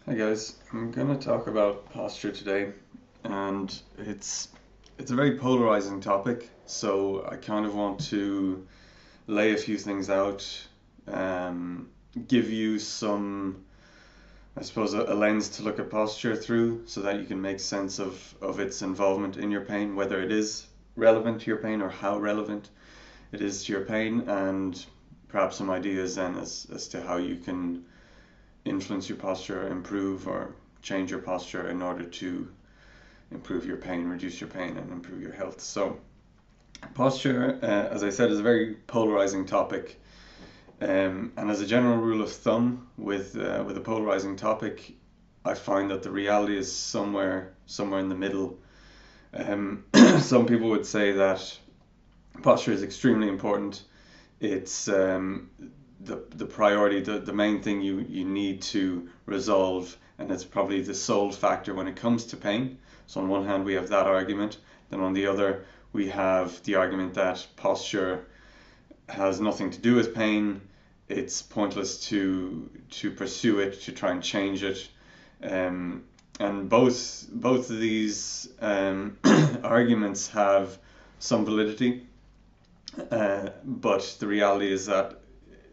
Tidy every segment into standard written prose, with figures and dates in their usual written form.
Hi guys, I'm gonna talk about posture today, and it's a very polarizing topic, so I kind of want to lay a few things out, give you some, I suppose, a lens to look at posture through, so that you can make sense of its involvement in your pain, whether it is relevant to your pain or how relevant it is to your pain, and perhaps some ideas then as to how you can influence your posture, improve or change your posture in order to improve your pain, reduce your pain, and improve your health. So, posture, as I said, is a very polarizing topic. And as a general rule of thumb, with a polarizing topic, I find that the reality is somewhere in the middle. Some people would say that posture is extremely important. It's the priority, the main thing you need to resolve, and it's probably the sole factor when it comes to pain. So on one hand we have that argument, then on the other we have the argument that posture has nothing to do with pain. It's pointless to pursue it, to try and change it. And both of these arguments have some validity, but the reality is that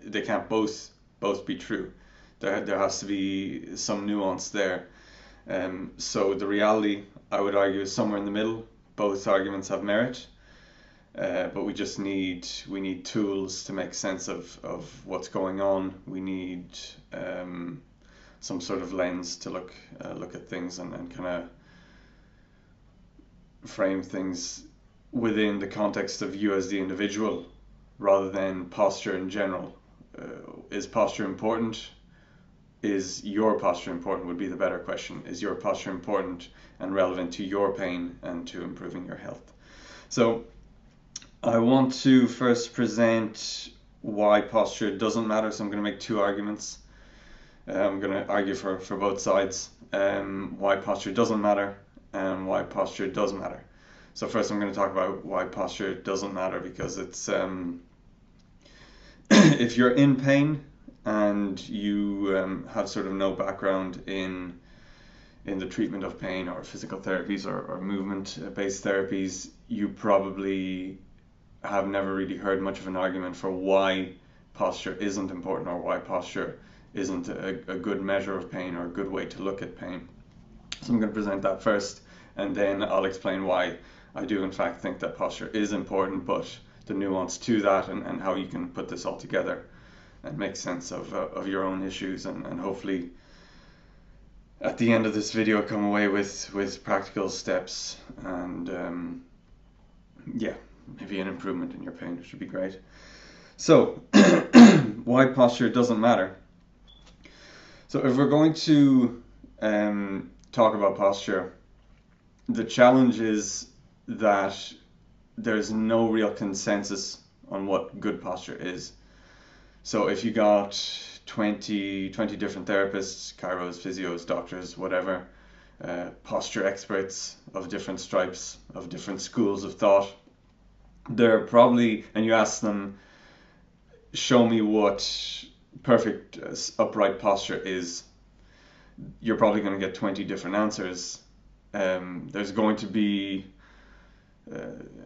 they can't both be true. There has to be some nuance there. So the reality, I would argue, is somewhere in the middle. Both arguments have merit, but we need tools to make sense of what's going on. We need some sort of lens to look at things and kind of frame things within the context of you as the individual, rather than posture in general. Is posture important? Is your posture important would be the better question. Is your posture important and relevant to your pain and to improving your health? So I want to first present why posture doesn't matter. So I'm going to make two arguments. I'm going to argue for both sides, why posture doesn't matter and why posture does matter. So first I'm going to talk about why posture doesn't matter, because it's if you're in pain and you have sort of no background in the treatment of pain or physical therapies or movement-based therapies, you probably have never really heard much of an argument for why posture isn't important, or why posture isn't a good measure of pain or a good way to look at pain. So I'm going to present that first, and then I'll explain why I do in fact think that posture is important, but the nuance to that, and how you can put this all together and make sense of your own issues, and hopefully at the end of this video come away with practical steps and yeah, maybe an improvement in your pain, which would be great. So why posture doesn't matter. So if we're going to talk about posture, the challenge is that there's no real consensus on what good posture is. So if you got 20 different therapists, chiros, physios, doctors, whatever, posture experts of different stripes, of different schools of thought, they're probably, and you ask them, show me what perfect upright posture is, you're probably going to get 20 different answers. There's going to be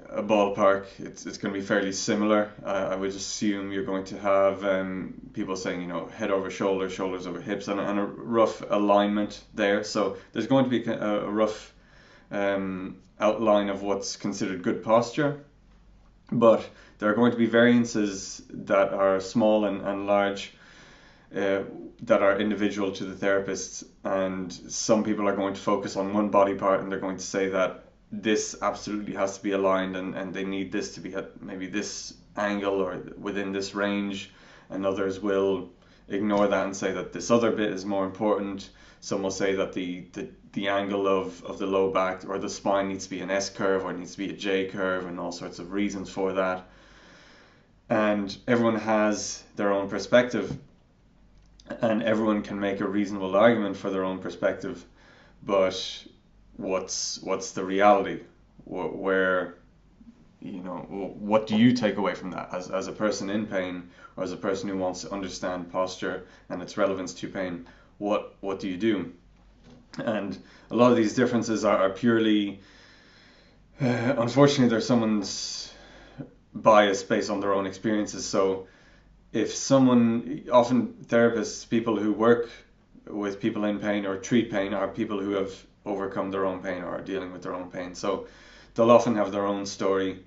a ballpark. It's going to be fairly similar. I would assume you're going to have people saying, head over shoulders, shoulders over hips, and a rough alignment there. So there's going to be a rough outline of what's considered good posture, but there are going to be variances that are small and large, that are individual to the therapists, and some people are going to focus on one body part and they're going to say that this absolutely has to be aligned, and they need this to be at maybe this angle or within this range, and others will ignore that and say that this other bit is more important. Some will say that the angle of the low back or the spine needs to be an S curve or it needs to be a J curve, and all sorts of reasons for that. And everyone has their own perspective, and everyone can make a reasonable argument for their own perspective, but what's the reality? What do you take away from that as a person in pain, or as a person who wants to understand posture and its relevance to pain? what do you do? And a lot of these differences are purely, unfortunately, they're someone's bias based on their own experiences. So if someone, often therapists, people who work with people in pain or treat pain, are people who have overcome their own pain or are dealing with their own pain. So they'll often have their own story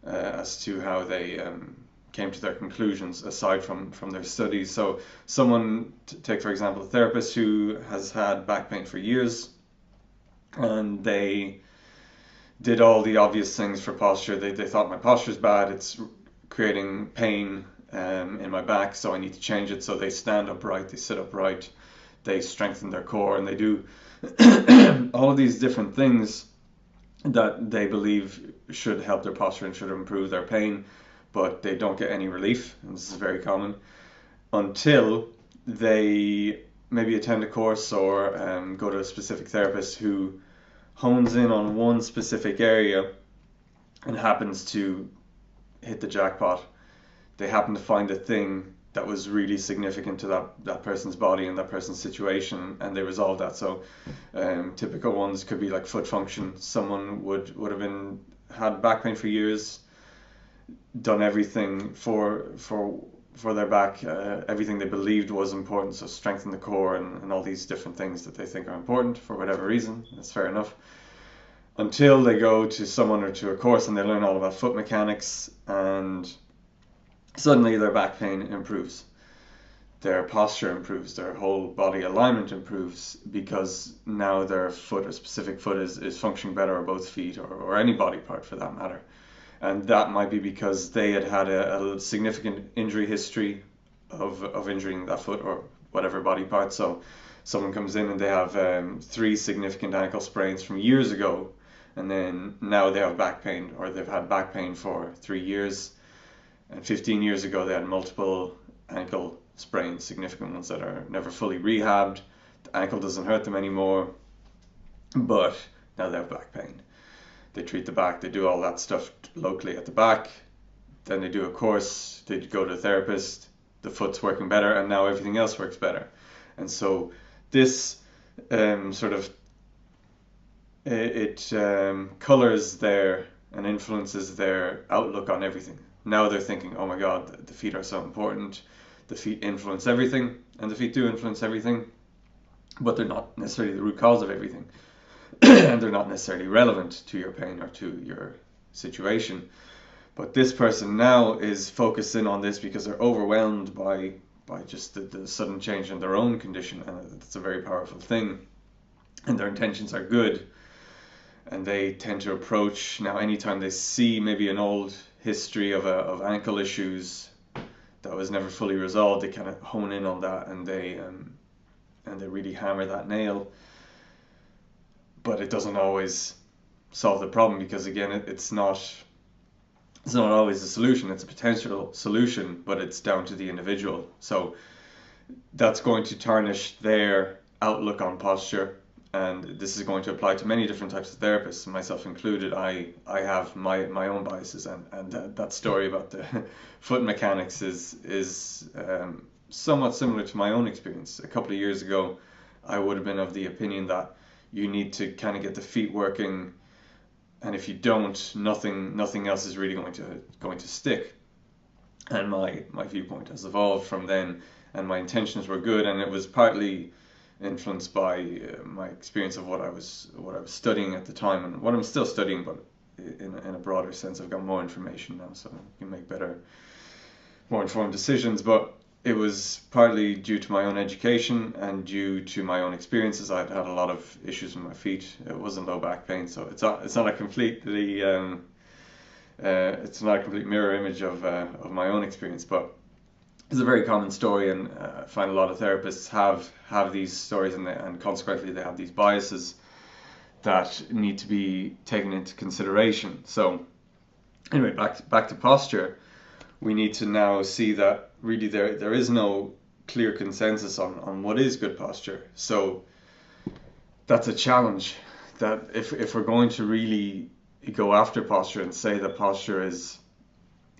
as to how they came to their conclusions aside from their studies. So someone, take for example a therapist who has had back pain for years, and they did all the obvious things for posture. They thought my posture's bad, it's creating pain in my back, so I need to change it. So they stand upright, they sit upright, they strengthen their core, and they do all of these different things that they believe should help their posture and should improve their pain, but they don't get any relief, and this is very common, until they maybe attend a course or go to a specific therapist who hones in on one specific area and happens to hit the jackpot. They happen to find a thing that was really significant to that person's body and that person's situation, and they resolve that. So typical ones could be like foot function. Someone would have had back pain for years, done everything for their back, everything they believed was important, so strengthen the core and all these different things that they think are important for whatever reason. That's fair enough. Until they go to someone or to a course and they learn all about foot mechanics, and suddenly their back pain improves, their posture improves, their whole body alignment improves, because now their foot, a specific foot, is functioning better, or both feet, or any body part for that matter. And that might be because they had a significant injury history of injuring that foot or whatever body part. So someone comes in and they have 3 significant ankle sprains from years ago, and then now they have back pain, or they've had back pain for 3 years, and 15 years ago they had multiple ankle sprains, significant ones that are never fully rehabbed. The ankle doesn't hurt them anymore, but now they have back pain. They treat the back, they do all that stuff locally at the back, then they do a course, they go to a therapist, the foot's working better, and now everything else works better. And so this colors their and influences their outlook on everything. Now they're thinking, oh my God, the feet are so important, the feet influence everything, and the feet do influence everything, but they're not necessarily the root cause of everything. And they're not necessarily relevant to your pain or to your situation. But this person now is focusing on this because they're overwhelmed by just the sudden change in their own condition, and it's a very powerful thing, and their intentions are good, and they tend to approach, now anytime they see maybe an old history of ankle issues that was never fully resolved, they kind of hone in on that, and they really hammer that nail. But it doesn't always solve the problem, because again, it's not always a solution. It's a potential solution, but it's down to the individual. So that's going to tarnish their outlook on posture, and this is going to apply to many different types of therapists, myself included. I have my own biases, and that story about the foot mechanics is somewhat similar to my own experience. A couple of years ago, I would have been of the opinion that you need to kind of get the feet working, and if you don't, nothing else is really going to stick. And my viewpoint has evolved from then, and my intentions were good, and it was partly influenced by my experience of what I was studying at the time, and what I'm still studying, but in a broader sense. I've got more information now, so I can make more informed decisions. But it was partly due to my own education and due to my own experiences. I'd had a lot of issues with my feet. It wasn't low back pain, so it's not a completely it's not a complete mirror image of my own experience, but it's a very common story, and I find a lot of therapists have these stories, and consequently they have these biases that need to be taken into consideration. So anyway, back to posture. We need to now see that really there is no clear consensus on what is good posture. So that's a challenge, that if we're going to really go after posture and say that posture is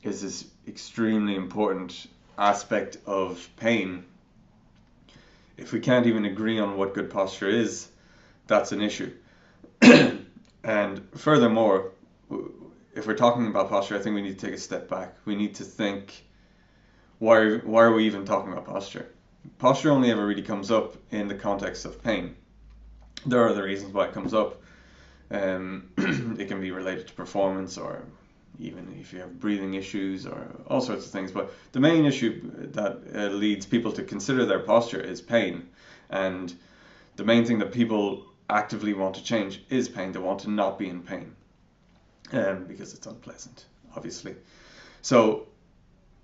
this extremely important aspect of pain, if we can't even agree on what good posture is, that's an issue. And furthermore, if we're talking about posture, I think we need to take a step back. We need to think, why are we even talking about posture? Posture only ever really comes up in the context of pain. There are other reasons why it comes up. It can be related to performance, or even if you have breathing issues, or all sorts of things. But the main issue that leads people to consider their posture is pain. And the main thing that people actively want to change is pain. They want to not be in pain, because it's unpleasant, obviously. So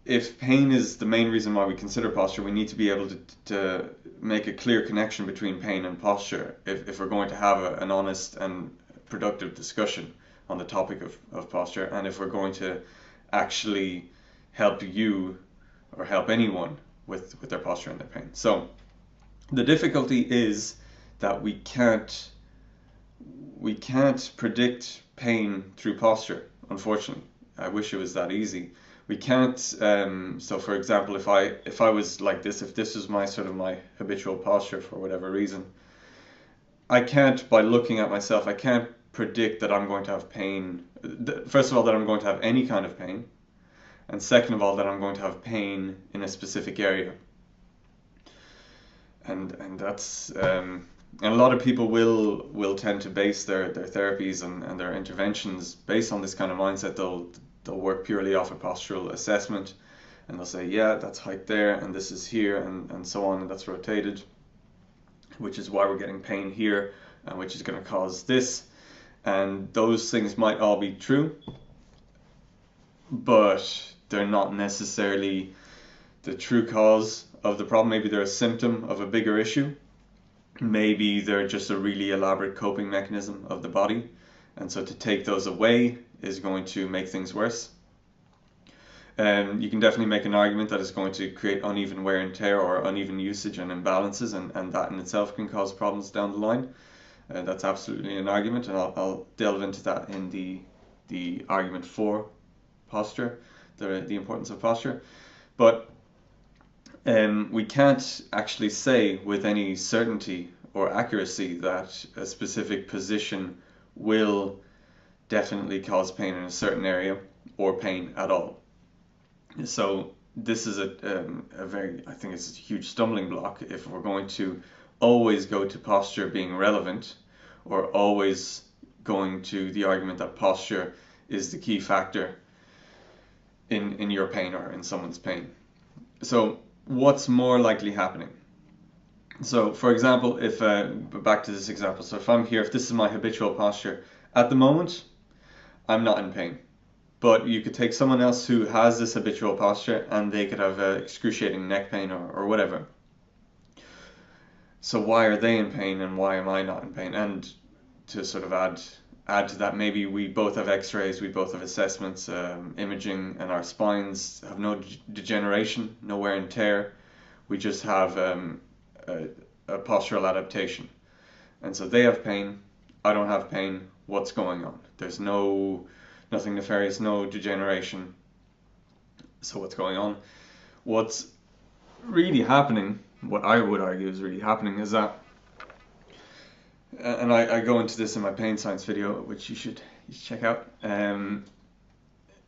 if pain is the main reason why we consider posture, we need to be able to make a clear connection between pain and posture if we're going to have an honest and productive discussion on the topic of posture, and if we're going to actually help you or help anyone with their posture and their pain. So the difficulty is that we can't predict pain through posture, unfortunately. I wish it was that easy. We can't. So, for example, if I was like this, if this was my habitual posture for whatever reason, I can't, by looking at myself, I can't predict that I'm going to have pain. First of all, that I'm going to have any kind of pain, and second of all, that I'm going to have pain in a specific area. And that's and a lot of people will tend to base their therapies and their interventions based on this kind of mindset. They'll work purely off a postural assessment, and they'll say, yeah, that's height there, and this is here, and so on, and that's rotated, which is why we're getting pain here, and which is going to cause this. And those things might all be true, but they're not necessarily the true cause of the problem. Maybe they're a symptom of a bigger issue. Maybe they're just a really elaborate coping mechanism of the body, and so to take those away is going to make things worse. You can definitely make an argument that it's going to create uneven wear and tear, or uneven usage and imbalances, and that in itself can cause problems down the line. That's absolutely an argument, and I'll delve into that in the argument for posture, the importance of posture. But we can't actually say with any certainty or accuracy that a specific position will definitely cause pain in a certain area, or pain at all. So this is I think it's a huge stumbling block if we're going to always go to posture being relevant, or always going to the argument that posture is the key factor in your pain or in someone's pain. So what's more likely happening? So for example, if back to this example, so if I'm here, if this is my habitual posture, at the moment I'm not in pain. But you could take someone else who has this habitual posture, and they could have excruciating neck pain or whatever. So why are they in pain, and why am I not in pain? And to sort of add to that, maybe we both have x-rays, we both have assessments, imaging, and our spines have no degeneration, no wear and tear. We just have a postural adaptation. And so they have pain, I don't have pain. What's going on? There's nothing nefarious, no degeneration. So what's going on? What's really happening, what I would argue is really happening, is that, and I go into this in my pain science video, which you should check out.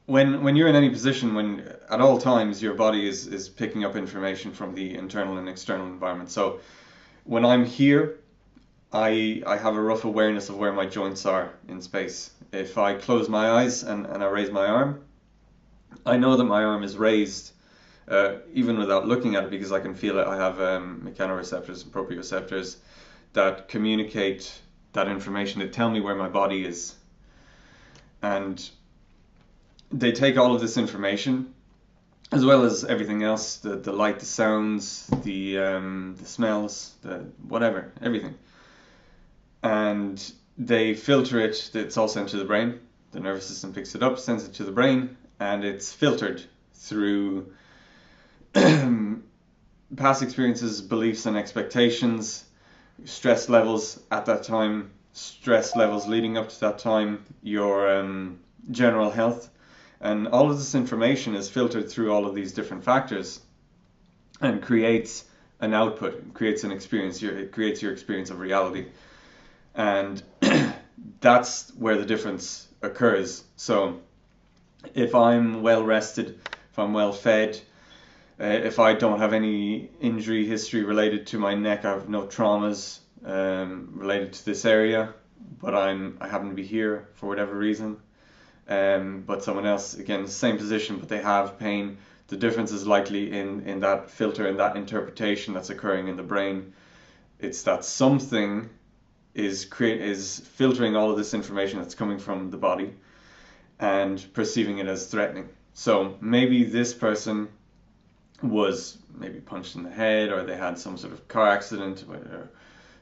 When you're in any position, when at all times your body is picking up information from the internal and external environment. So when I'm here, I have a rough awareness of where my joints are in space. If I close my eyes and I raise my arm, I know that my arm is raised, even without looking at it, because I can feel it. I have mechanoreceptors and proprioceptors that communicate that information, that tell me where my body is. And they take all of this information, as well as everything else, the light, the sounds, the smells, the whatever, everything. And they filter it. It's all sent to the brain. The nervous system picks it up, sends it to the brain, and it's filtered through past experiences, beliefs and expectations, stress levels at that time, stress levels leading up to that time, your general health. And all of this information is filtered through all of these different factors and creates an output, it creates an experience, it creates your experience of reality. And that's where the difference occurs. So if I'm well rested, if I'm well fed, if I don't have any injury history related to my neck, I have no traumas related to this area, but I happen to be here for whatever reason. But someone else, again, same position, but they have pain. The difference is likely in that filter, in that interpretation that's occurring in the brain. It's that something is filtering all of this information that's coming from the body and perceiving it as threatening. So maybe this person was maybe punched in the head, or they had some sort of car accident, or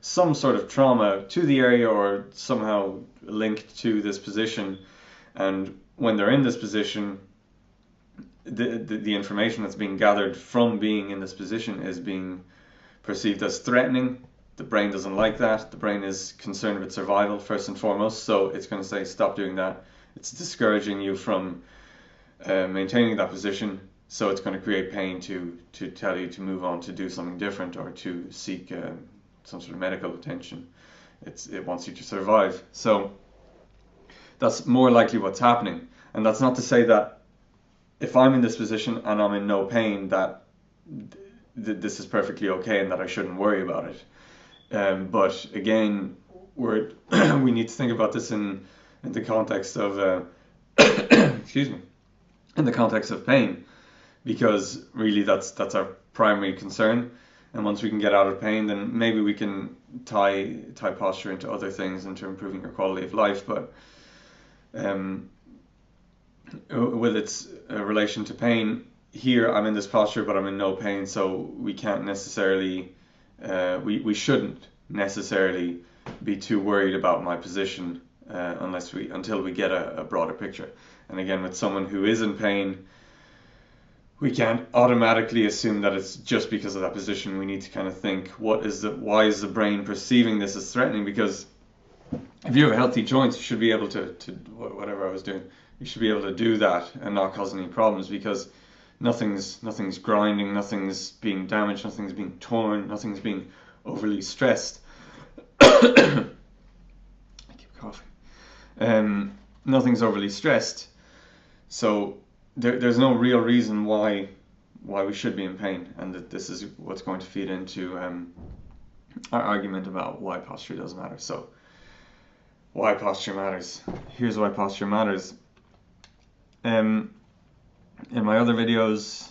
some sort of trauma to the area, or somehow linked to this position. And when they're in this position, the information that's being gathered from being in this position is being perceived as threatening. The brain doesn't like that. The brain is concerned with survival first and foremost, so it's going to say stop doing that. It's discouraging you from maintaining that position, so it's going to create pain to tell you to move on, to do something different, or to seek some sort of medical attention. It wants you to survive. So that's more likely what's happening. And that's not to say that if I'm in this position and I'm in no pain, that this is perfectly okay and that I shouldn't worry about it. But again, we need to think about this in the context of excuse me, in the context of pain, because really that's our primary concern. And once we can get out of pain, then maybe we can tie posture into other things, into improving your quality of life. But with its relation to pain, here I'm in this posture, but I'm in no pain, so we can't necessarily, we shouldn't necessarily be too worried about my position until we get a broader picture. And again, with someone who is in pain, we can't automatically assume that it's just because of that position. We need to kind of think, why is the brain perceiving this as threatening? Because if you have healthy joints, you should be able to whatever I was doing, you should be able to do that and not cause any problems, because nothing's grinding, nothing's being damaged, nothing's being torn, nothing's being overly stressed. I keep coughing. Nothing's overly stressed, so there's no real reason why we should be in pain, and that this is what's going to feed into our argument about why posture does matter. So why posture matters. Here's why posture matters. In my other videos,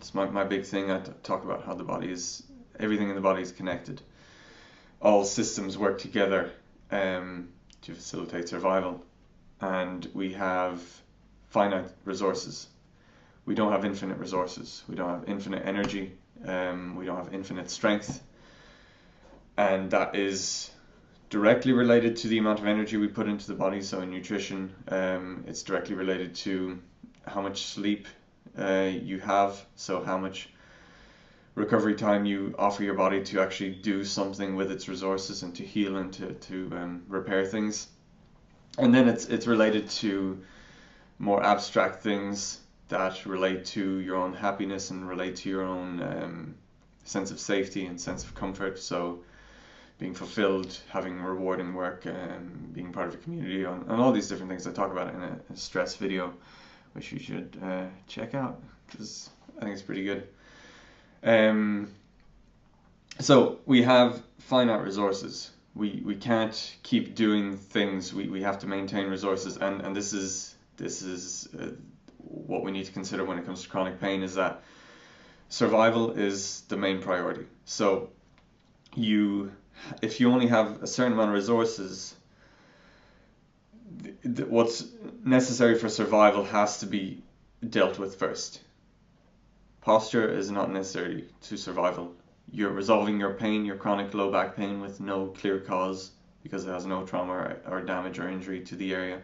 it's my big thing. I talk about how everything in the body is connected. All systems work together to facilitate survival, and we have finite resources. We don't have infinite resources. We don't have infinite energy. We don't have infinite strength, and that is directly related to the amount of energy we put into the body. So in nutrition, it's directly related to how much sleep you have, so how much recovery time you offer your body to actually do something with its resources and to heal and to repair things. And then it's related to more abstract things that relate to your own happiness and relate to your own sense of safety and sense of comfort. So being fulfilled, having rewarding work, being part of a community, and all these different things I talk about in a stress video, which you should check out, because I think it's pretty good. So we have finite resources. We can't keep doing things. We have to maintain resources, and this is what we need to consider when it comes to chronic pain, is that survival is the main priority. So if you only have a certain amount of resources, what's necessary for survival has to be dealt with first. Posture is not necessary to survival. You're resolving your pain, your chronic low back pain, with no clear cause, because it has no trauma or damage or injury to the area,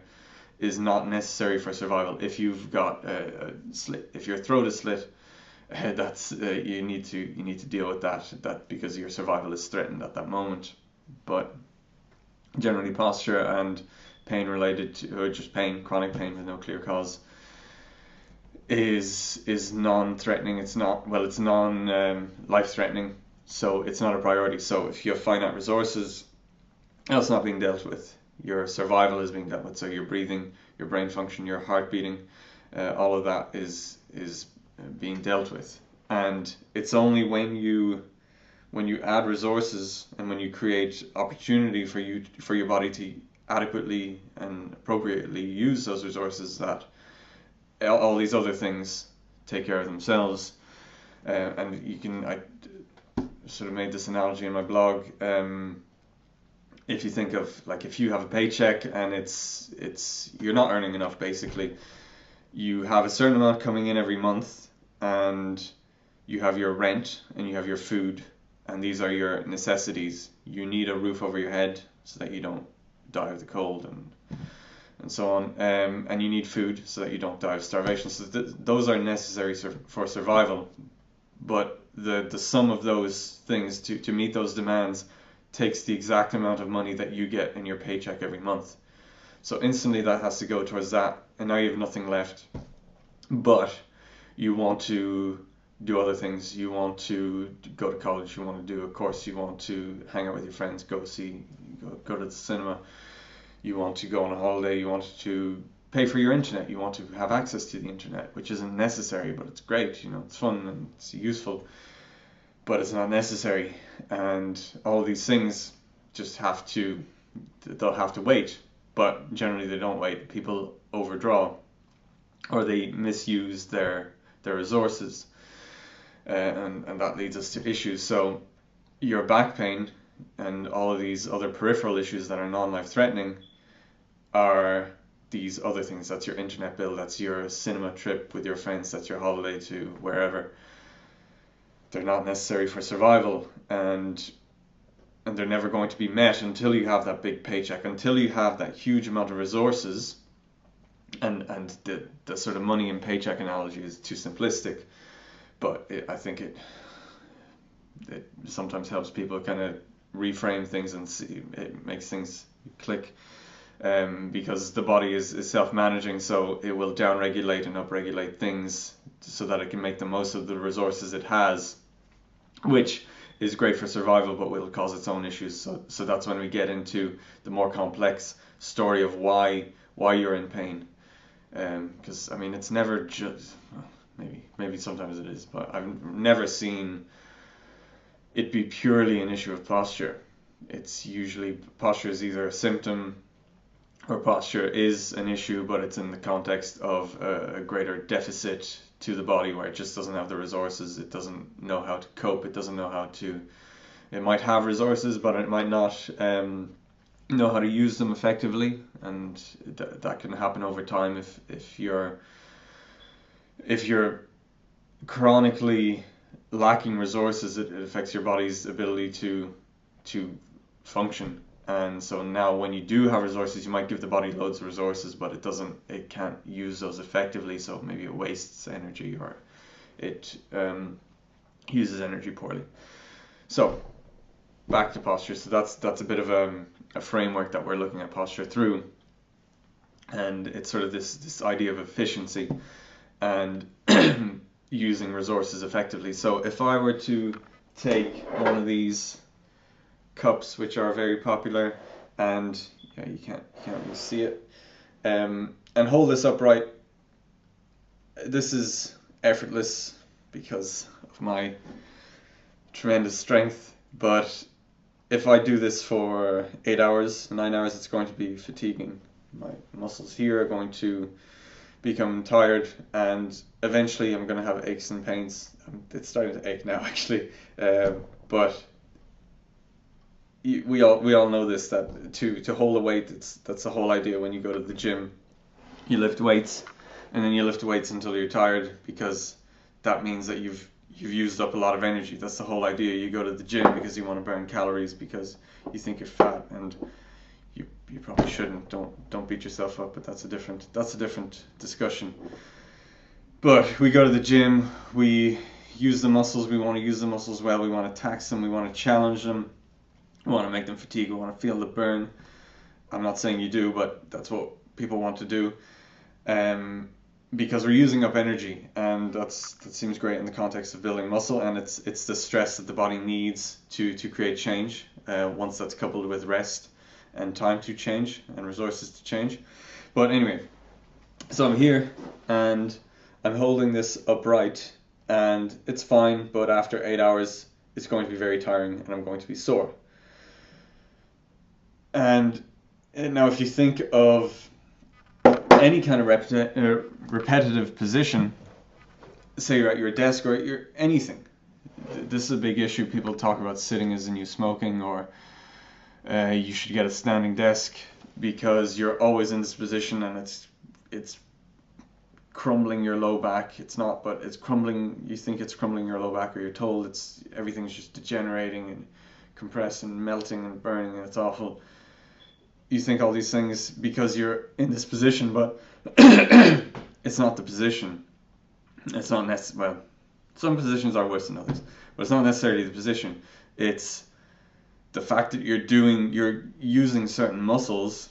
is not necessary for survival. If you've got a slit, if your throat is slit, that's you need to deal with that because your survival is threatened at that moment. But generally, posture and pain related to, or just pain, chronic pain with no clear cause, is non-threatening. It's not, well, it's non life-threatening, so it's not a priority. So if you have finite resources, that's not being dealt with. Your survival is being dealt with. So your breathing, your brain function, your heart beating, all of that is being dealt with. And it's only when you add resources and when you create opportunity for your body to adequately and appropriately use those resources that all these other things take care of themselves. And I sort of made this analogy in my blog. If you think of, like, if you have a paycheck and it's you're not earning enough, basically, you have a certain amount coming in every month, and you have your rent and you have your food, and these are your necessities. You need a roof over your head so that you don't die of the cold and so on, and you need food so that you don't die of starvation. So those are necessary for survival, but the sum of those things to meet those demands takes the exact amount of money that you get in your paycheck every month. So instantly that has to go towards that, and now you have nothing left. But you want to do other things. You want to go to college, you want to do a course, you want to hang out with your friends, go to the cinema, you want to go on a holiday, you want to pay for your internet, you want to have access to the internet, which isn't necessary, but it's great, it's fun and it's useful, but it's not necessary. And all these things just they'll have to wait, but generally they don't wait. People overdraw, or they misuse their resources, and that leads us to issues. So your back pain and all of these other peripheral issues that are non-life threatening are these other things. That's your internet bill, that's your cinema trip with your friends, that's your holiday to wherever. They're not necessary for survival, and they're never going to be met until you have that big paycheck, until you have that huge amount of resources. And the sort of money and paycheck analogy is too simplistic, but I think it sometimes helps people kind of reframe things and see, it makes things click, because the body is self-managing, so it will down-regulate and up-regulate things so that it can make the most of the resources it has, which is great for survival, but will cause its own issues. So that's when we get into the more complex story of why you're in pain. Because I mean, it's never just, maybe sometimes it is, but I've never seen it be purely an issue of posture. It's usually posture is either a symptom or posture is an issue, but it's in the context of a greater deficit to the body where it just doesn't have the resources, it doesn't know how to cope, it might have resources, but it might not know how to use them effectively, and that can happen over time if you're chronically lacking resources. It affects your body's ability to function. And so now when you do have resources, you might give the body loads of resources, but it can't use those effectively, so maybe it wastes energy, or it uses energy poorly. So back to posture. So that's a bit of a framework that we're looking at posture through, and it's sort of this idea of efficiency and using resources effectively. So if I were to take one of these cups, which are very popular, and you can't really see it, and hold this upright. This is effortless because of my tremendous strength, but if I do this for 8 hours, 9 hours, it's going to be fatiguing. My muscles here are going to become tired, and eventually I'm going to have aches and pains. It's starting to ache now, actually, but we all know this, that to hold a weight, that's the whole idea. When you go to the gym, you lift weights, and then you lift weights until you're tired, because that means that you've used up a lot of energy. That's the whole idea. You go to the gym because you want to burn calories, because you think you're fat, and you probably shouldn't. Don't beat yourself up, but that's a different discussion. But we go to the gym, we use the muscles, we want to use the muscles well, we want to tax them, we want to challenge them, we want to make them fatigue, we want to feel the burn. I'm not saying you do, but that's what people want to do. because we're using up energy, and that seems great in the context of building muscle, and it's the stress that the body needs to create change, once that's coupled with rest and time to change and resources to change. But anyway, so I'm here and I'm holding this upright and it's fine, but after 8 hours it's going to be very tiring and I'm going to be sore. And now if you think of any kind of repetitive position, say you're at your desk or you're anything. This is a big issue. People talk about sitting is the new smoking, or you should get a standing desk because you're always in this position and it's crumbling your low back. It's not, but it's crumbling. You think it's crumbling your low back, or you're told everything's just degenerating and compressed and melting and burning and it's awful. You think all these things because you're in this position, but it's not the position. It's not well, some positions are worse than others, but it's not necessarily the position. It's the fact that you're using certain muscles,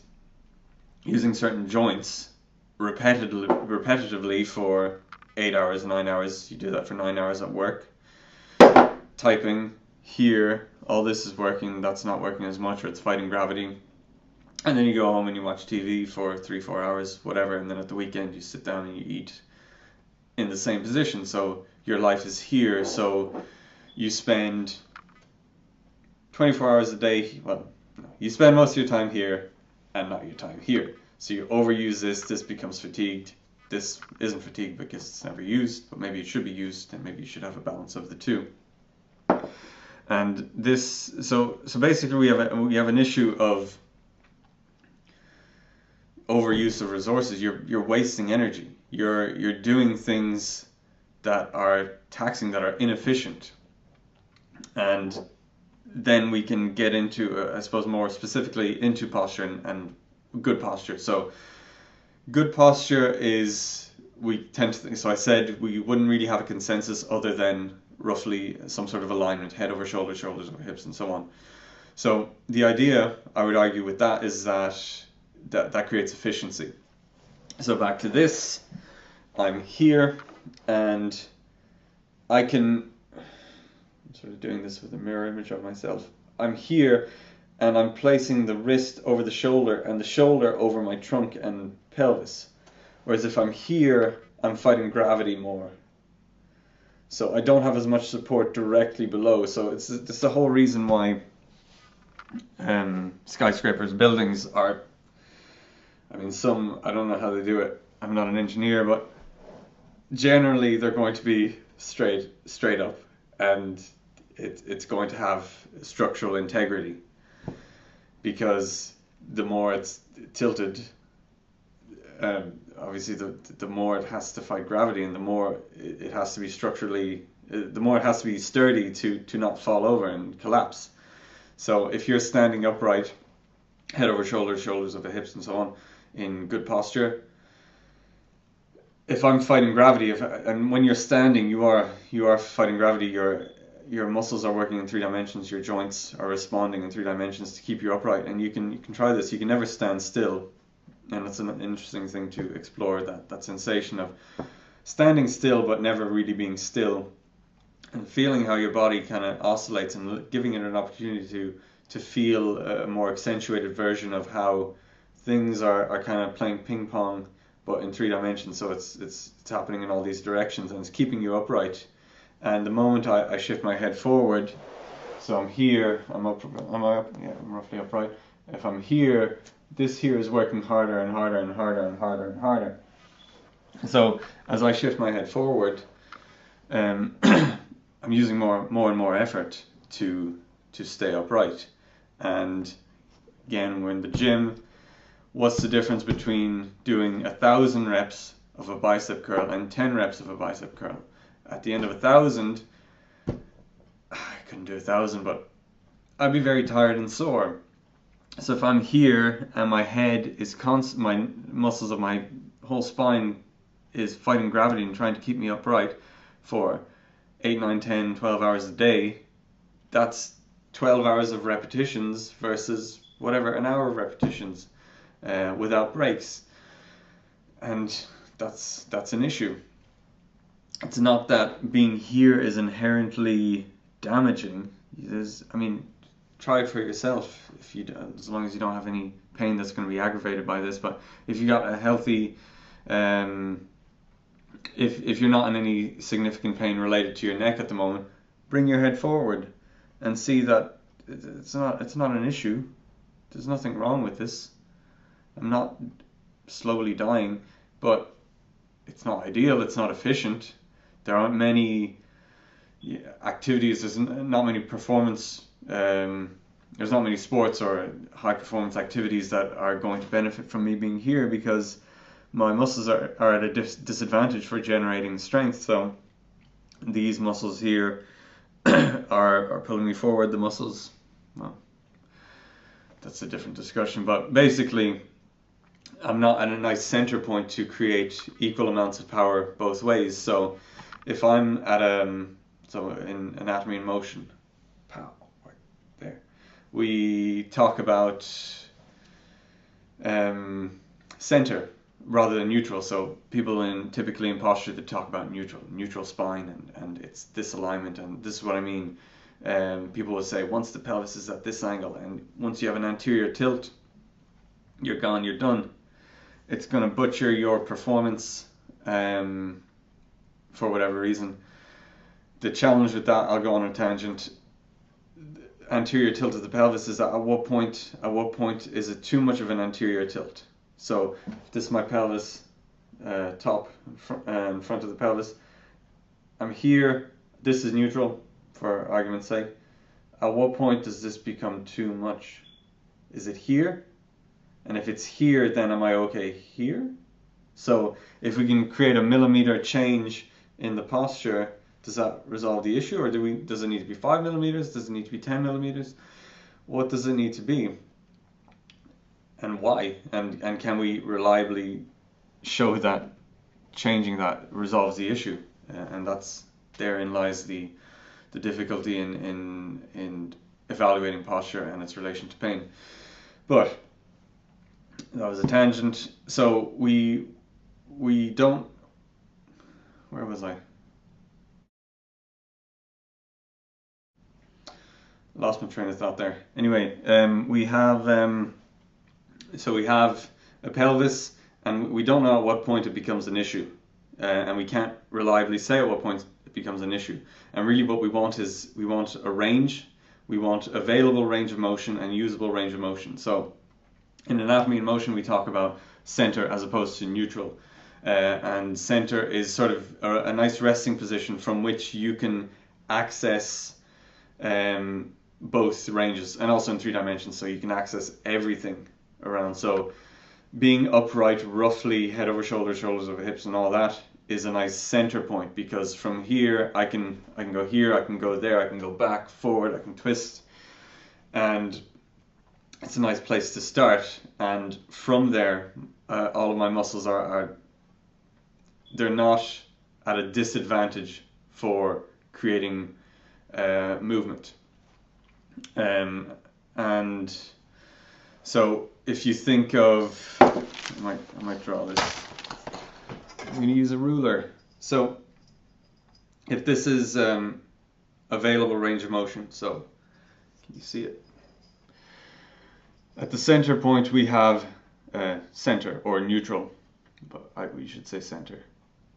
using certain joints repetitively for 8 hours, 9 hours. You do that for 9 hours at work. Typing here, all this is working, that's not working as much, or it's fighting gravity. And then you go home and you watch TV for 3-4 hours, whatever, and then at the weekend you sit down and you eat in the same position. So your life is here, so you spend 24 hours a day, well, you spend most of your time here and not your time here. So you overuse this becomes fatigued. This isn't fatigued because it's never used, but maybe it should be used, and maybe you should have a balance of the two. And this, so basically we have an issue of overuse of resources. You're wasting energy. You're doing things that are taxing, that are inefficient. And then we can get into, I suppose, more specifically into posture and good posture. So good posture is, we tend to think, so I said we wouldn't really have a consensus other than roughly some sort of alignment, head over shoulders, shoulders over hips, and so on. So the idea, I would argue, with that is that creates efficiency. So back to this, I'm here and I'm sort of doing this with a mirror image of myself. I'm here and I'm placing the wrist over the shoulder and the shoulder over my trunk and pelvis. Whereas if I'm here, I'm fighting gravity more. So I don't have as much support directly below. So it's the whole reason why skyscrapers, buildings are, I mean, some, I don't know how they do it. I'm not an engineer, but generally they're going to be straight up, and it's going to have structural integrity, because the more it's tilted, obviously the more it has to fight gravity, and the more it has to be structurally, the more it has to be sturdy to not fall over and collapse. So if you're standing upright, head over shoulders, shoulders over hips, and so on, in good posture, if I'm fighting gravity, and when you're standing, you are fighting gravity. Your muscles are working in 3 dimensions. Your joints are responding in 3 dimensions to keep you upright. And you can try this. You can never stand still, and it's an interesting thing to explore, that sensation of standing still but never really being still, and feeling how your body kind of oscillates, and giving it an opportunity to feel a more accentuated version of how things are kind of playing ping pong, but in 3 dimensions. So it's happening in all these directions, and it's keeping you upright. And the moment I shift my head forward, so I'm here, I'm roughly upright. If I'm here, this here is working harder and harder and harder and harder and harder. So as I shift my head forward, I'm using more and more effort to stay upright. And again, we're in the gym. What's the difference between doing 1,000 reps of a bicep curl and 10 reps of a bicep curl? At the end of 1,000, I couldn't do 1,000, but I'd be very tired and sore. So if I'm here and my head is my muscles of my whole spine is fighting gravity and trying to keep me upright for 8, 9, 10, 12 hours a day, that's 12 hours of repetitions versus whatever, an hour of repetitions without breaks. And that's an issue. It's not that being here is inherently damaging. I mean, try it for yourself. If you, as long as you don't have any pain that's going to be aggravated by this. But if you got a healthy, if you're not in any significant pain related to your neck at the moment, bring your head forward and see that it's not an issue. There's nothing wrong with this. I'm not slowly dying, but it's not ideal. It's not efficient. There aren't many activities. There's not many performance. There's not many sports or high performance activities that are going to benefit from me being here, because my muscles are at a disadvantage for generating strength. So these muscles here are pulling me forward. The muscles, well, that's a different discussion. But basically, I'm not at a nice center point to create equal amounts of power both ways. So if I'm at so in anatomy and motion, pow, right there, we talk about center rather than neutral. So people typically in posture, they talk about neutral spine, and it's this alignment, and this is what I mean. People will say once the pelvis is at this angle, and once you have an anterior tilt, you're gone, you're done. It's going to butcher your performance for whatever reason. The challenge with that, I'll go on a tangent. Anterior tilt of the pelvis is at what point is it too much of an anterior tilt? So if this is my pelvis, top and front of the pelvis. I'm here. This is neutral, for argument's sake. At what point does this become too much? Is it here? And if it's here, then am I okay here? So if we can create a millimeter change in the posture, does that resolve the issue, or does it need to be 5 millimeters? Does it need to be 10 millimeters? What does it need to be? And why? And can we reliably show that changing that resolves the issue? And therein lies the difficulty in evaluating posture and its relation to pain. But that was a tangent. So we don't. Where was I? Lost my train of thought there. Anyway, we have a pelvis, and we don't know at what point it becomes an issue, and we can't reliably say at what point it becomes an issue. And really, what we want is a range. We want available range of motion and usable range of motion. So in anatomy and motion, we talk about center as opposed to neutral, and center is sort of a nice resting position from which you can access both ranges, and also in 3 dimensions, so you can access everything around. So being upright, roughly head over shoulders, shoulders over hips, and all that is a nice center point, because from here I can go here, I can go there, I can go back, forward, I can twist, and it's a nice place to start. And from there, all of my muscles they're not at a disadvantage for creating movement. And so if you think of, I might draw this. I'm going to use a ruler. So if this is available range of motion, so can you see it? At the center point we have center or neutral, but we should say center.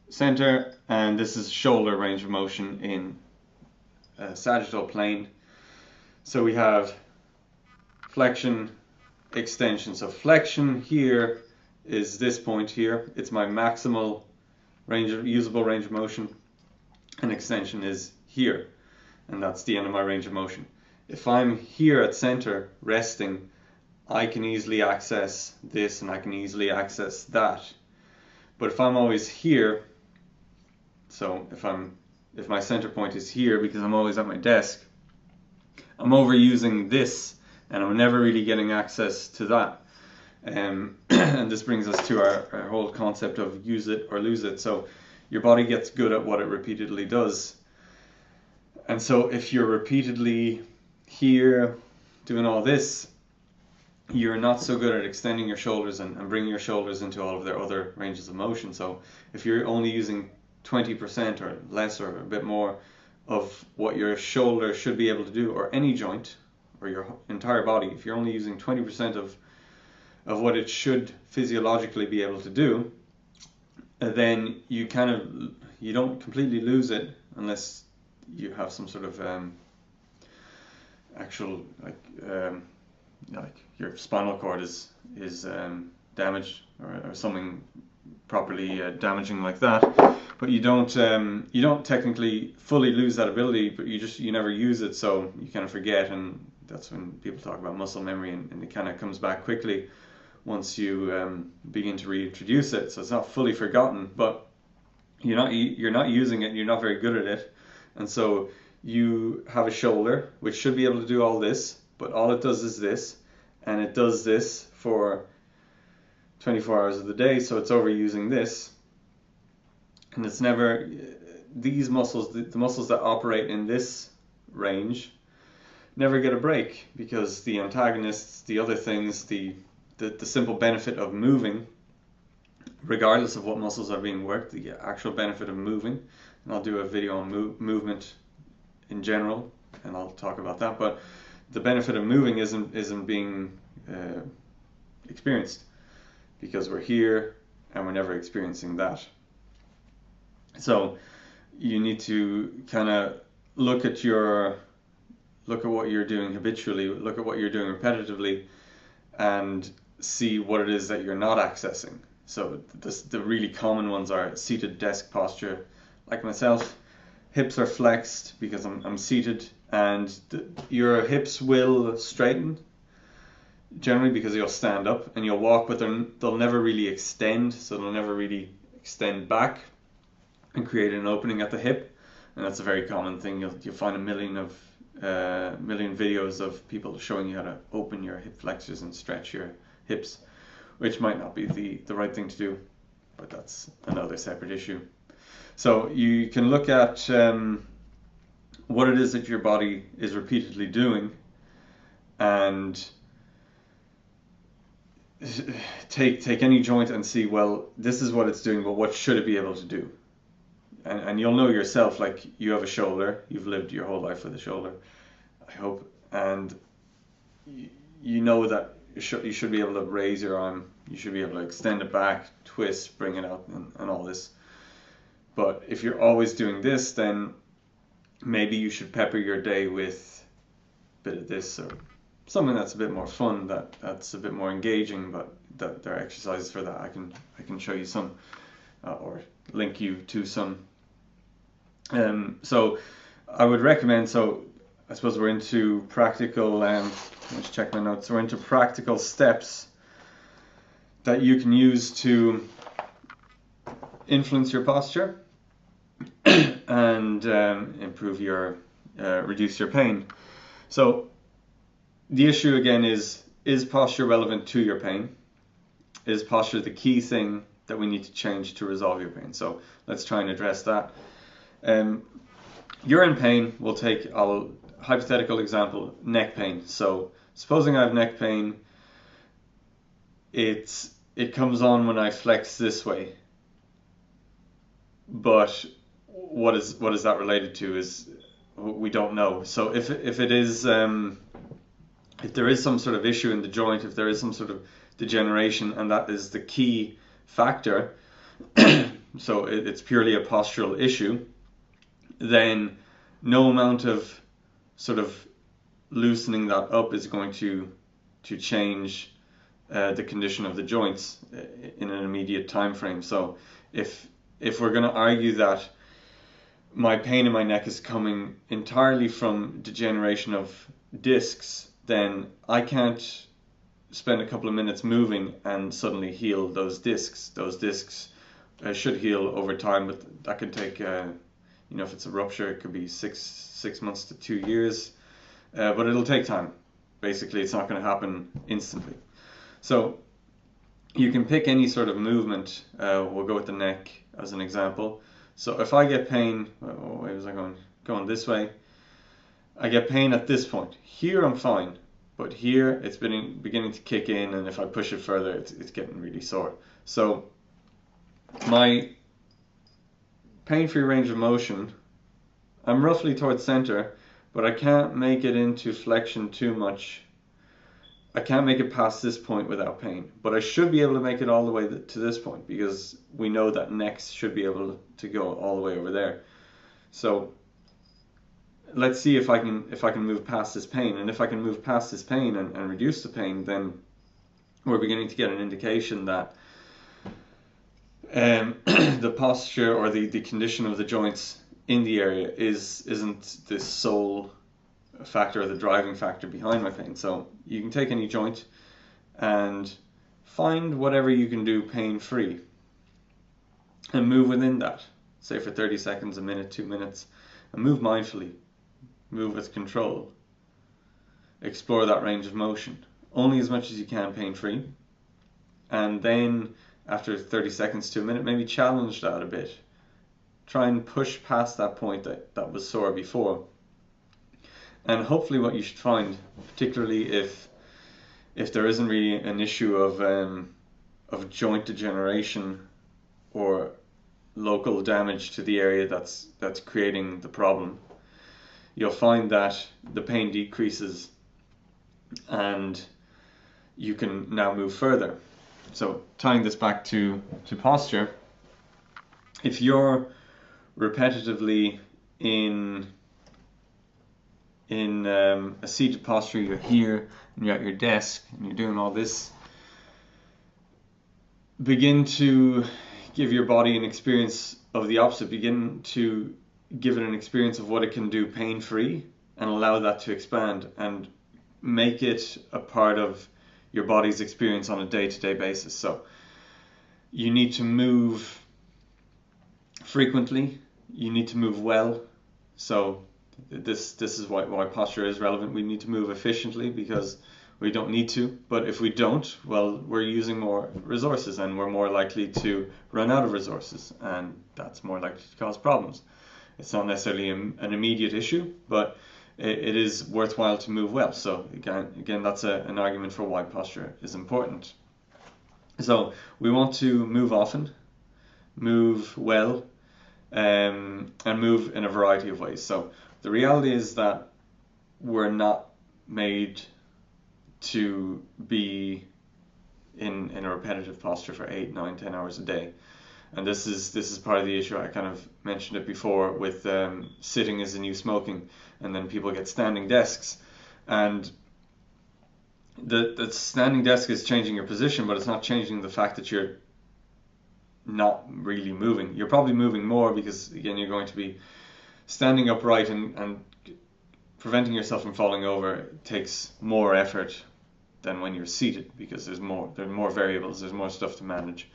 Center, and this is shoulder range of motion in sagittal plane. So we have flexion, extension. So flexion here is this point here. It's my maximal usable range of motion, and extension is here, and that's the end of my range of motion. If I'm here at center resting, I can easily access this and I can easily access that. But if I'm always here, so if my center point is here because I'm always at my desk, I'm overusing this and I'm never really getting access to that. And this brings us to our whole concept of use it or lose it. So your body gets good at what it repeatedly does. And so if you're repeatedly here doing all this, you're not so good at extending your shoulders and bringing your shoulders into all of their other ranges of motion. So if you're only using 20% or less or a bit more of what your shoulder should be able to do, or any joint or your entire body, if you're only using 20% of what it should physiologically be able to do, then you don't completely lose it unless you have some sort of actual like your spinal cord is damaged, or something properly damaging like that. But you don't technically fully lose that ability, but you never use it, so you kind of forget, and that's when people talk about muscle memory, and it kind of comes back quickly once you begin to reintroduce it. So it's not fully forgotten, but you're not using it, and you're not very good at it, and so you have a shoulder which should be able to do all this, but all it does is this, and it does this for 24 hours of the day, so it's overusing this, and it's never, these muscles, the muscles that operate in this range, never get a break, because the antagonists, the other things, the simple benefit of moving, regardless of what muscles are being worked, the actual benefit of moving, and I'll do a video on movement in general, and I'll talk about that, but the benefit of moving isn't being experienced, because we're here and we're never experiencing that. So you need to kind of look at what you're doing habitually, look at what you're doing repetitively, and see what it is that you're not accessing. So the really common ones are seated desk posture, like myself. Hips are flexed because I'm seated, and your hips will straighten generally because you'll stand up, and you'll walk, but they'll never really extend, so they'll never really extend back and create an opening at the hip. And that's a very common thing. You'll find a million videos of people showing you how to open your hip flexors and stretch your hips, which might not be the right thing to do, but that's another separate issue. So you can look at what it is that your body is repeatedly doing, and take any joint and see, well, this is what it's doing, but what should it be able to do? And you'll know yourself, like, you have a shoulder, you've lived your whole life with a shoulder, I hope, and you know that you should be able to raise your arm, you should be able to extend it back, twist, bring it out, and all this. But if you're always doing this, then maybe you should pepper your day with a bit of this, or something that's a bit more fun, that's a bit more engaging, but there are exercises for that. I can show you some, or link you to some. So I would recommend, so I suppose we're into practical, let's check my notes, we're into practical steps that you can use to influence your posture and improve reduce your pain. So the issue again is posture relevant to your pain? Is posture the key thing that we need to change to resolve your pain? So let's try and address that. You're in pain. We'll take a hypothetical example, neck pain. So supposing I have neck pain, it comes on when I flex this way. But what is that related to? Is we don't know. So if it is if there is some sort of issue in the joint, if there is some sort of degeneration, and that is the key factor, so it's purely a postural issue, then no amount of sort of loosening that up is going to change the condition of the joints in an immediate time frame. So if we're going to argue that my pain in my neck is coming entirely from degeneration of discs, then I can't spend a couple of minutes moving and suddenly heal those discs. Those discs should heal over time, but that could take, if it's a rupture, it could be six months to 2 years, but it'll take time. Basically, it's not going to happen instantly. So you can pick any sort of movement. We'll go with the neck as an example. So if I get pain, where was I going? Going this way. I get pain at this point. Here I'm fine. But here it's beginning to kick in, and if I push it further, it's getting really sore. So my pain-free range of motion, I'm roughly towards center, but I can't make it into flexion too much. I can't make it past this point without pain, but I should be able to make it all the way to this point, because we know that next should be able to go all the way over there. So let's see if I can move past this pain, and if I can move past this pain and reduce the pain, then we're beginning to get an indication that the posture or the condition of the joints in the area isn't the sole factor or the driving factor behind my pain. So you can take any joint and find whatever you can do pain-free and move within that, say for 30 seconds, a minute, 2 minutes, and move mindfully, move with control, explore that range of motion, only as much as you can pain-free, and then after 30 seconds to a minute, maybe challenge that a bit. Try and push past that point that was sore before. And hopefully what you should find, particularly if there isn't really an issue of joint degeneration or local damage to the area that's creating the problem, you'll find that the pain decreases and you can now move further. So tying this back to posture, if you're repetitively in a seated posture, you're here and you're at your desk and you're doing all this, begin to give your body an experience of the opposite. Begin to give it an experience of what it can do pain-free, and allow that to expand and make it a part of your body's experience on a day-to-day basis. So you need to move frequently, you need to move well. So this is why posture is relevant. We need to move efficiently because we don't need to, but if we don't, well, we're using more resources and we're more likely to run out of resources, and that's more likely to cause problems. It's not necessarily an immediate issue, but it is worthwhile to move well. So again, that's an argument for why posture is important. So we want to move often, move well, and move in a variety of ways. So the reality is that we're not made to be in a repetitive posture for 8, 9, 10 hours a day. And this is part of the issue. I kind of mentioned it before with sitting is the new smoking, and then people get standing desks, and the standing desk is changing your position, but it's not changing the fact that you're not really moving. You're probably moving more because, again, you're going to be standing upright, and preventing yourself from falling over takes more effort than when you're seated, because there's more variables, there's more stuff to manage.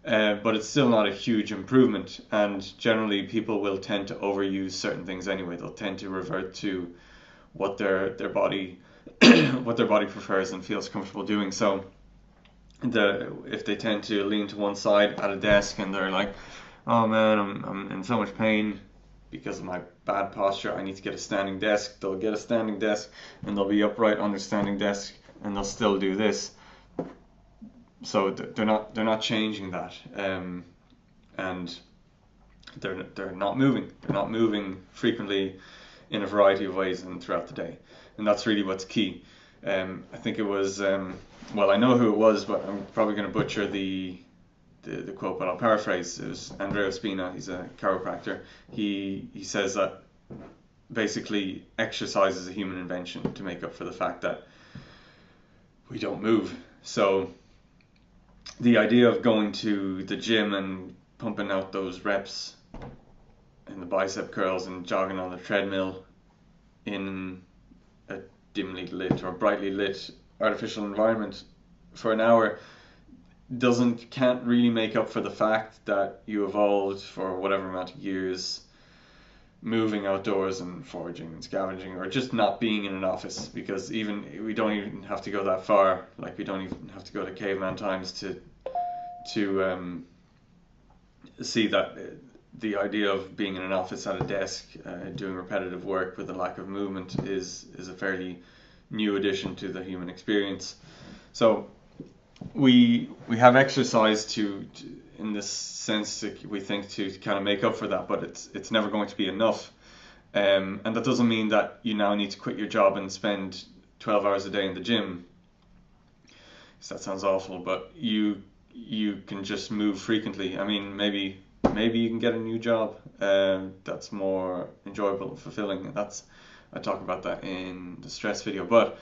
But it's still not a huge improvement, and generally people will tend to overuse certain things anyway. They'll tend to revert to what their body what their body prefers and feels comfortable doing. So if they tend to lean to one side at a desk and they're like, oh man, I'm in so much pain because of my bad posture, I need to get a standing desk, they'll get a standing desk and they'll be upright on their standing desk and they'll still do this. So they're not changing that, and they're not moving. They're not moving frequently in a variety of ways and throughout the day, and that's really what's key. I think it was well, I know who it was, but I'm probably going to butcher the quote, but I'll paraphrase. It was Andrea Spina. He's a chiropractor. He says that basically exercise is a human invention to make up for the fact that we don't move. So the idea of going to the gym and pumping out those reps and the bicep curls and jogging on the treadmill in a dimly lit or brightly lit artificial environment for an hour can't really make up for the fact that you evolved for whatever amount of years moving outdoors and foraging and scavenging, or just not being in an office. Because we don't even have to go that far. Like, we don't even have to go to caveman times to see that the idea of being in an office at a desk doing repetitive work with a lack of movement is a fairly new addition to the human experience. So we have exercise to in this sense, we think, to kind of make up for that, but it's never going to be enough. And that doesn't mean that you now need to quit your job and spend 12 hours a day in the gym. So that sounds awful, but you can just move frequently. I mean, maybe you can get a new job that's more enjoyable and fulfilling. I talk about that in the stress video. But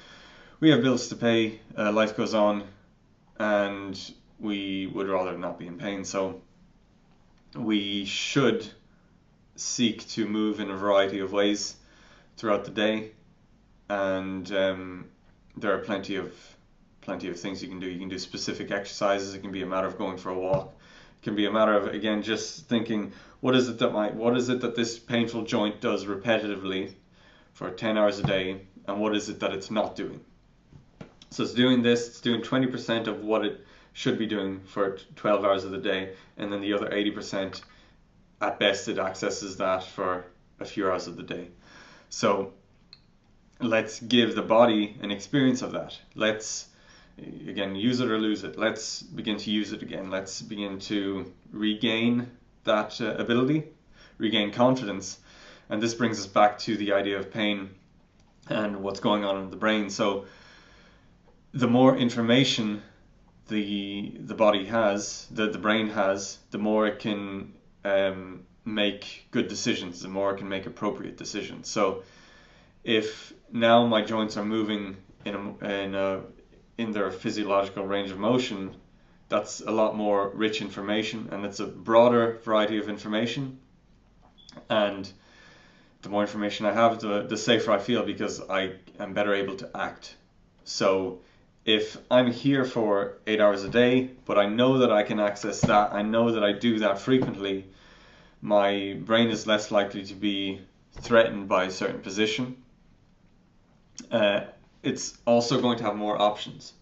we have bills to pay, life goes on, and we would rather not be in pain. So we should seek to move in a variety of ways throughout the day, and there are plenty of things you can do. You can do specific exercises. It can be a matter of going for a walk. It can be a matter of, again, just thinking, what is it that this painful joint does repetitively for 10 hours a day, and what is it that it's not doing? So it's doing 20% of what it should be doing for 12 hours of the day, and then the other 80%, at best, it accesses that for a few hours of the day. So let's give the body an experience of that. Let's, again, use it or lose it. Let's begin to use it again. Let's begin to regain that ability, regain confidence. And this brings us back to the idea of pain and what's going on in the brain. So the more information the body has, the brain has, the more it can make good decisions, the more it can make appropriate decisions. So if now my joints are moving in their physiological range of motion, that's a lot more rich information, and it's a broader variety of information. And the more information I have, the safer I feel, because I am better able to act. So if I'm here for 8 hours a day, but I know that I can access that, I know that I do that frequently, my brain is less likely to be threatened by a certain position. It's also going to have more options.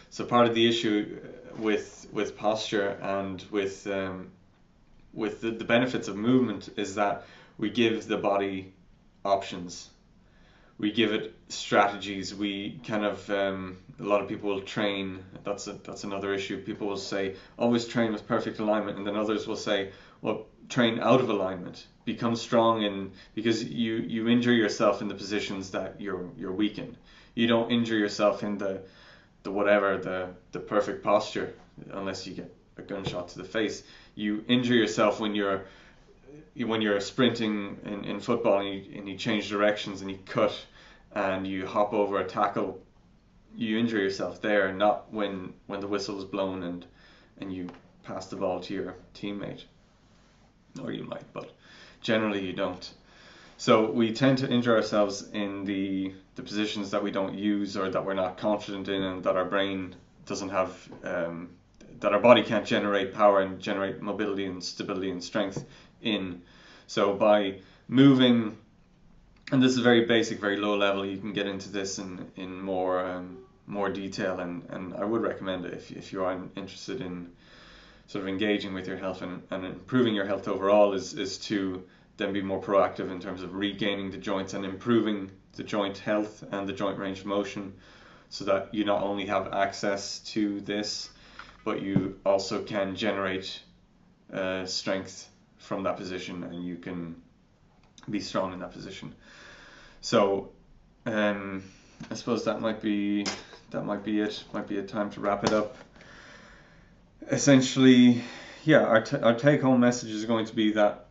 So part of the issue with posture and with the benefits of movement is that we give the body options. We give it strategies. We kind of a lot of people will train. That's another issue. People will say always train with perfect alignment, and then others will say, well, train out of alignment. Become strong because you injure yourself in the positions that you're weak in. You don't injure yourself in the perfect posture unless you get a gunshot to the face. You injure yourself when you're sprinting in football and you change directions and you cut and you hop over a tackle. You injure yourself there, not when the whistle is blown and you pass the ball to your teammate. Or you might, but generally you don't. So we tend to injure ourselves in the positions that we don't use or that we're not confident in, and that our brain doesn't have, that our body can't generate power and generate mobility and stability and strength in. So by moving, and this is very basic, very low level, you can get into this in more detail, and I would recommend it if you are interested in sort of engaging with your health and improving your health overall, is to then be more proactive in terms of regaining the joints and improving the joint health and the joint range of motion, so that you not only have access to this, but you also can generate strength from that position, and you can be strong in that position. So I suppose that might be it. Might be a time to wrap it up. Essentially, yeah, our take-home message is going to be that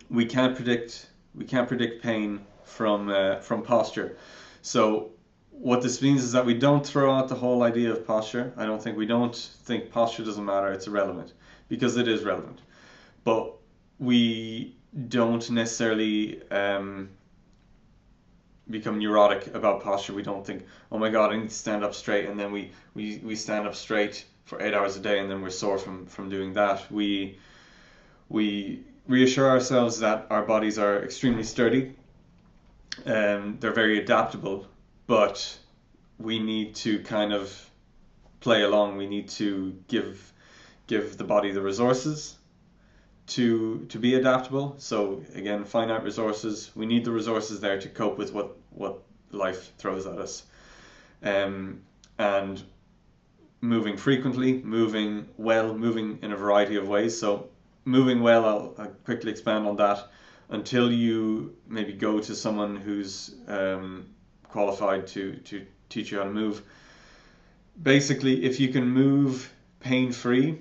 we can't predict pain from posture. So what this means is that we don't throw out the whole idea of posture. We don't think posture doesn't matter, it's irrelevant, because it is relevant. But we don't necessarily become neurotic about posture. We don't think, oh my god, I need to stand up straight, and then we stand up straight for 8 hours a day, and then we're sore from doing that. We reassure ourselves that our bodies are extremely sturdy. They're very adaptable, but we need to kind of play along. We need to give the body the resources to be adaptable. So again, finite resources. We need the resources there to cope with what life throws at us. And moving frequently, moving well, moving in a variety of ways. So moving well, I'll quickly expand on that until you maybe go to someone who's qualified to teach you how to move. Basically, if you can move pain-free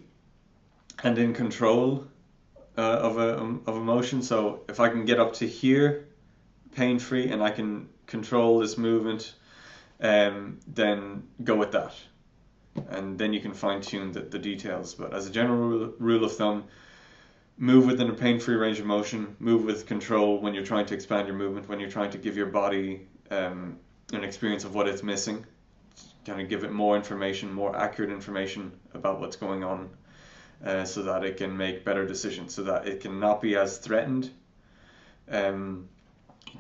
and in control of emotion, so if I can get up to here pain-free and I can control this movement, then go with that. And then you can fine-tune the details. But as a general rule of thumb, move within a pain-free range of motion, move with control when you're trying to expand your movement, when you're trying to give your body an experience of what it's missing, kind of give it more information, more accurate information about what's going on, so that it can make better decisions, so that it can not be as threatened. You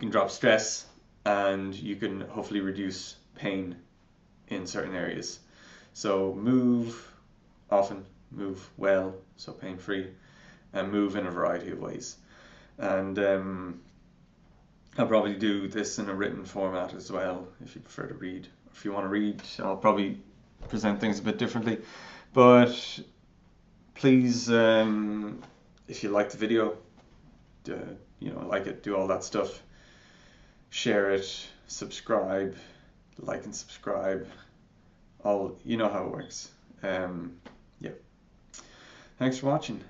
can drop stress, and you can hopefully reduce pain in certain areas. So move often, move well, so pain-free, and move in a variety of ways. And I'll probably do this in a written format as well, if you prefer to read. If you want to read, I'll probably present things a bit differently. But please, if you like the video, like it, do all that stuff. Share it, subscribe, like and subscribe. You know how it works. Yeah. Thanks for watching.